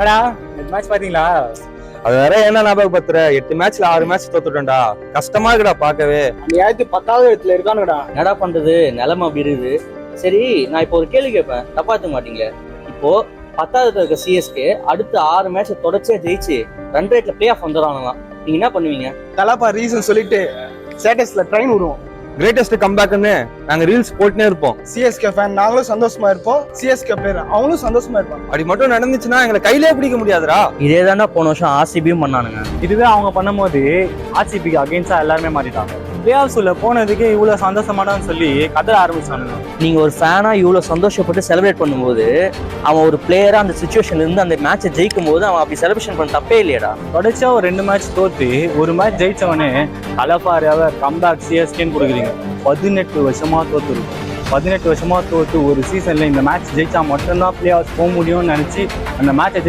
என்னடா இந்த மேட்ச் பாத்தீங்களா? அது வேற என்ன ஞாபகப்படுத்துற? 8 மேட்ச்ல 6 மேட்ச் தோத்துட்டோம்டா. கஷ்டமா இருக்குடா பார்க்கவே. அந்த 10வது இடத்துல இருக்கானுடா. என்னடா பண்றது, நிலைமை அப்படி இருக்குது. சரி, நான் இப்போ ஒரு கேள்வி கேட்பேன், தப்பா எடுத்துக்க மாட்டீங்களே. இப்போ 10வது இருக்க சிஎஸ்கே அடுத்த 6 மேட்ச் தொடர்ச்சியா ஜெயிச்சு ரன் ரேட்ல பிளே ஆஃப் வந்துடுறாங்களாம். நீங்க என்ன பண்ணுவீங்க? தலப்பா ரீசன் சொல்லிட்டு ஸ்டேட்டஸ்ல ட்ரெயின் விடுவோம். கிரேட்டஸ்ட் கம்பேக்னு நாங்க ரீல்ஸ் போட்டுனே இருப்போம். சிஎஸ்கே ஃபேன் நாங்களும் சந்தோஷமா இருப்போம், சிஎஸ்கே பிளேயர் அவங்களும் சந்தோஷமா இருப்பாங்க. அப்படி மட்டும் நடந்துச்சுன்னா எங்களை கையிலே பிடிக்க முடியாதுடா. இதே தானே போன வருஷம் ஆர்சிபியும் பண்ணானுங்க. இதுவே அவங்க பண்ணும்போது ஆர்சிபிக்கு அகைன்ஸ்டா எல்லாருமே மாறிட்டாங்க. பிளே ஆஃப்ஸ் உள்ள போனதுக்கு இவ்வளவு சந்தோஷமானு சொல்லி கதற ஆரம்பிச்சானுங்க. நீங்க ஒரு ஃபேனா இவ்வளவு சந்தோஷப்பட்டு செலிப்ரேட் பண்ணும்போது, அவன் ஒரு பிளேயரா அந்த சுச்சுவேஷன்ல இருந்து அந்த மேட்சை ஜெயிக்கும் போது அவன் அப்படி செலிப்ரேஷன் பண்ண தப்பே இல்லையடா. தொடர்ச்சியா ஒரு 2 மேட்ச் தோத்து ஒரு மேட்ச் ஜெயிச்சவனே கலப்பாரியாவ கம்பேக் சிஎஸ்கேன்னு கொடுக்குறீங்க. 18 வருஷமா தோத்துருக்கும். 18 வருஷமா தோத்து ஒரு சீசன்ல இந்த மேட்ச் ஜெயிச்சா மட்டும்தான் பிளே ஆஃப் போக முடியும்னு நினைச்சு அந்த மேட்சை